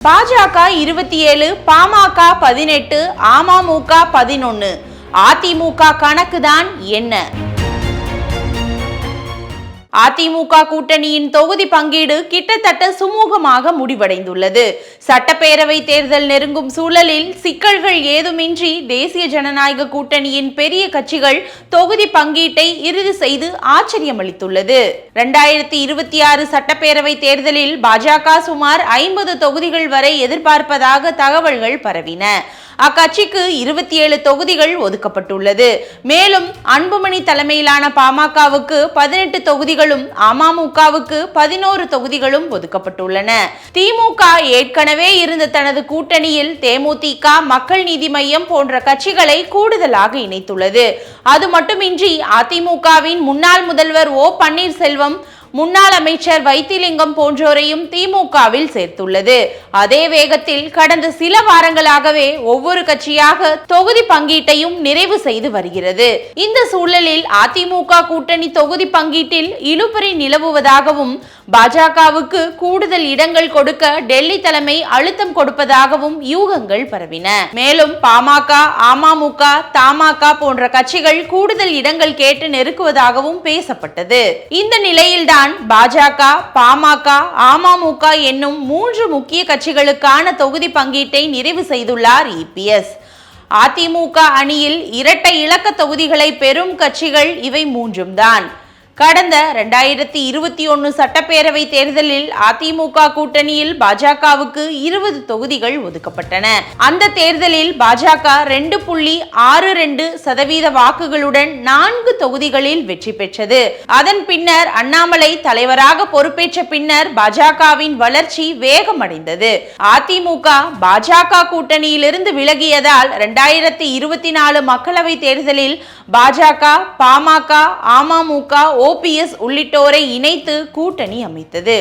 பாஜக 27, பாமக 18, அமமுக 11. அதிமுக கணக்குதான் என்ன? அதிமுக கூட்டணியின் தொகுதி பங்கீடு கிட்டத்தட்ட சுமூகமாக முடிவடைந்துள்ளது. சட்டப்பேரவை தேர்தல் நெருங்கும் சூழலில் சிக்கல்கள் ஏதுமின்றி தேசிய ஜனநாயக கூட்டணியின் பெரிய கட்சிகள் தொகுதி பங்கீட்டை இறுதி செய்து ஆச்சரியமளித்துள்ளது. 2026 சட்டப்பேரவை தேர்தலில் பாஜக சுமார் 50 தொகுதிகள் வரை எதிர்பார்ப்பதாக தகவல்கள் பரவின. அக்கட்சிக்கு 27 தொகுதிகள் ஒதுக்கப்பட்டுள்ளது. மேலும் அன்புமணி தலைமையிலான பாமகவுக்கு 18 தொகுதிகளும் அமமுகவுக்கு 11 தொகுதிகளும் ஒதுக்கப்பட்டுள்ளன. திமுக ஏற்கனவே இருந்த தனது கூட்டணியில் தேமுதிக, மக்கள் நீதி மய்யம் போன்ற கட்சிகளை கூடுதலாக இணைத்துள்ளது. அது மட்டுமின்றி அதிமுகவின் முன்னாள் முதல்வர் ஓ பன்னீர்செல்வம், முன்னாள் அமைச்சர் வைத்திலிங்கம் போன்றோரையும் திமுகவில் சேர்த்துள்ளது. அதே வேகத்தில் கடந்த சில வாரங்களாகவே ஒவ்வொரு கட்சியாக தொகுதி பங்கீட்டையும் நிறைவு செய்து வருகிறது. இந்த சூழலில் அதிமுக கூட்டணி தொகுதி பங்கீட்டில் இழுபறி நிலவுவதாகவும் பாஜகவுக்கு கூடுதல் இடங்கள் கொடுக்க டெல்லி தலைமை அழுத்தம் கொடுப்பதாகவும் யூகங்கள் பரவின. மேலும் பாமக, அமமுக, தமாக போன்ற கட்சிகள் கூடுதல் இடங்கள் கேட்டு நெருக்குவதாகவும் பேசப்பட்டது. இந்த நிலையில்தான் பாஜக, பாமக, அமமுக என்னும் 3 முக்கிய கட்சிகளுக்கான தொகுதி பங்கீட்டை நிறைவு செய்துள்ளார் இபிஎஸ். அதிமுக அணியில் இரட்டை இலக்க தொகுதிகளை பெறும் கட்சிகள் இவை 3 தான். கடந்த 2021 சட்டப்பேரவை தேர்தலில் அதிமுக கூட்டணியில் பாஜகவுக்கு 20 தொகுதிகள் ஒதுக்கப்பட்டன. அந்த தேர்தலில் பாஜக 2.62% வாக்குகளுடன் 4 தொகுதிகளில் வெற்றி பெற்றது. அதன் பின்னர் அண்ணாமலை தலைவராக பொறுப்பேற்ற பின்னர் பாஜகவின் வளர்ச்சி வேகமடைந்தது. அதிமுக பாஜக கூட்டணியிலிருந்து விலகியதால் 2024 மக்களவை தேர்தலில் பாஜக, பாமக, அமமுக, ஓபிஎஸ் உள்ளிட்டோரை இணைத்து கூட்டணி அமைத்தது.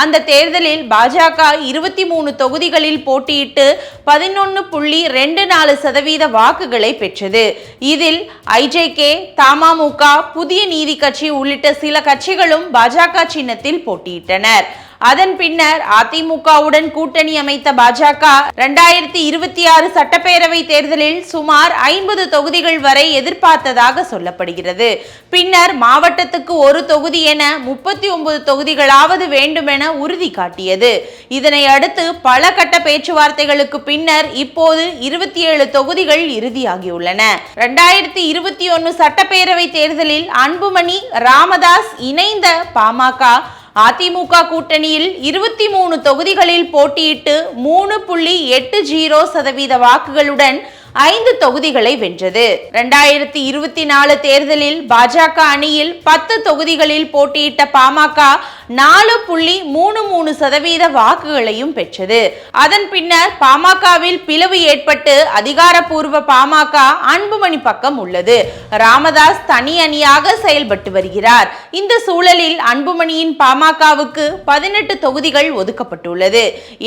அந்த தேர்தலில் பாஜக 23 தொகுதிகளில் போட்டியிட்டு 11.24% வாக்குகளை பெற்றது. இதில் ஐஜேகே, தமாக, புதிய நீதி கட்சி உள்ளிட்ட சில கட்சிகளும் பாஜக சின்னத்தில் போட்டியிட்டனர். அதன் பின்னர் அதிமுகவுடன் கூட்டணி அமைத்த பாஜக 2026 சட்டப்பேரவை தேர்தலில் சுமார் 50 தொகுதிகள் வரை எதிர்பார்த்ததாக சொல்லப்படுகிறது. பின்னர் மாவட்டத்துக்கு 1 தொகுதி என 39 தொகுதிகளாவது வேண்டுமென உறுதி காட்டியது. இதனை அடுத்து பல கட்ட பேச்சுவார்த்தைகளுக்கு பின்னர் இப்போது 27 தொகுதிகள் இறுதியாகியுள்ளன. 2021 சட்டப்பேரவை தேர்தலில் அன்புமணி, ராமதாஸ் இணைந்த பாமக அதிமுக கூட்டணியில் 23 தொகுதிகளில் போட்டியிட்டு 3.80% வாக்குகளுடன் 5 தொகுதிகளை வென்றது. 2024 தேர்தலில் பாஜக அணியில் 10 தொகுதிகளில் போட்டியிட்ட பாமக 4.33% வாக்குகளையும் பெற்றது. அதன் பின்னர் பாமகவில் பிளவு ஏற்பட்டு அதிகாரப்பூர்வ பாமக அன்புமணி பக்கம் உள்ளது. ராமதாஸ் தனி அணியாக செயல்பட்டு வருகிறார். இந்த சூழலில் அன்புமணியின் பாமகவுக்கு 18 தொகுதிகள் ஒதுக்கப்பட்டுள்ளது.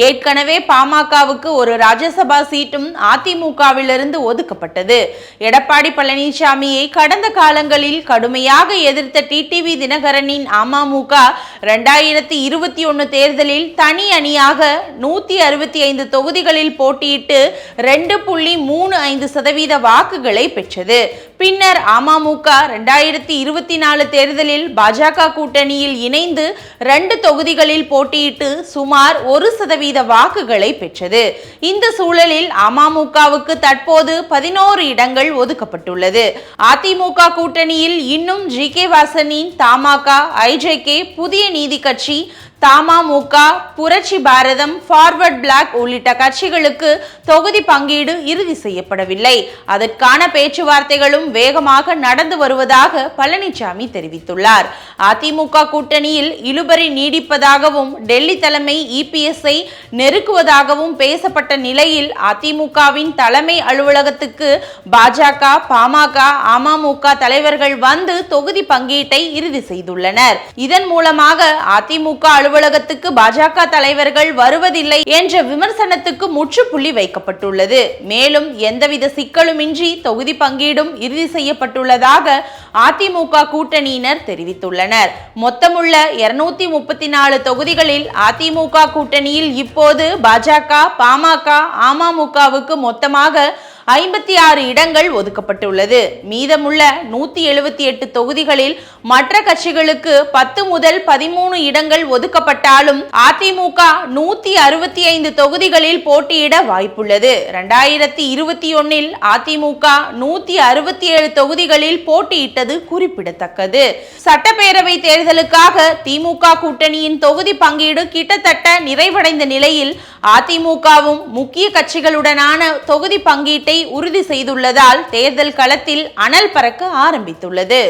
ஏற்கனவே பாமகவுக்கு ஒரு ராஜ்யசபா சீட்டும் அதிமுகவில் ஒதுக்கப்பட்டது. எடப்பாடி பழனிசாமியை கடந்த காலங்களில் கடுமையாக எதிர்த்த டிடிவி தினகரனின் அமமுக 2021 தேர்தலில் தனி அணியாக 165 தொகுதிகளில் போட்டியிட்டு 2.35% வாக்குகளை பெற்றது. பின்னர் அமமுக 2024 தேர்தலில் பாஜக கூட்டணியில் இணைந்து 2 தொகுதிகளில் போட்டியிட்டு சுமார் 1% வாக்குகளை பெற்றது. இந்த சூழலில் அமமுகவுக்கு தற்போது 11 இடங்கள் ஒதுக்கப்பட்டுள்ளது. அதிமுக கூட்டணியில் இன்னும் ஜி.கே. வாசனின் தமாக, ஐஜேகே, புதிய நீதி கட்சி, தமாக, புரட்சி பாரதம், ஃபார்வர்ட் பிளாக் உள்ளிட்ட கட்சிகளுக்கு தொகுதி பங்கீடு இறுதி செய்யப்படவில்லை. அதற்கான பேச்சுவார்த்தைகளும் வேகமாக நடந்து வருவதாக பழனிசாமி தெரிவித்துள்ளார். அதிமுக கூட்டணியில் இழுபறி நீடிப்பதாகவும் டெல்லி தலைமை இபிஎஸ்ஐ நெருக்குவதாகவும் பேசப்பட்ட நிலையில் அதிமுகவின் தலைமை அலுவலகத்துக்கு பாஜக, பாமக, அமமுக தலைவர்கள் வந்து தொகுதி பங்கீட்டை இறுதி செய்துள்ளனர். இதன் மூலமாக அதிமுக அலுவலகத்துக்கு பாஜக தலைவர்கள் வருவதில்லை என்ற விமர்சனத்துக்கு முற்றுப்புள்ளி வைக்கப்பட்டுள்ளது. மேலும் எந்தவித சிக்கலுமின்றி தொகுதி பங்கீடும் இறுதி செய்யப்பட்டுள்ளதாக அதிமுக கூட்டணியினர் தெரிவித்துள்ளனர். மொத்தமுள்ள 234 தொகுதிகளில் அதிமுக கூட்டணியில் இப்போது பாஜக, பாமக, அமமுகவுக்கு மொத்தமாக 56 இடங்கள் ஒதுக்கப்பட்டுள்ளது. மீதமுள்ள 178 தொகுதிகளில் மற்ற கட்சிகளுக்கு 10 முதல் 13 இடங்கள் ஒதுக்கப்பட்டாலும் அதிமுக 165 தொகுதிகளில் போட்டியிட வாய்ப்புள்ளது. 2021 அதிமுக 167 தொகுதிகளில் போட்டியிட்டது குறிப்பிடத்தக்கது. சட்டப்பேரவை தேர்தலுக்காக திமுக கூட்டணியின் தொகுதி பங்கீடு கிட்டத்தட்ட நிறைவடைந்த நிலையில் அதிமுகவும் முக்கிய கட்சிகளுடனான தொகுதி பங்கீட்டை உறுதி செய்துள்ளதால் தேர்தல் களத்தில் அனல் பறக்க ஆரம்பித்துள்ளது.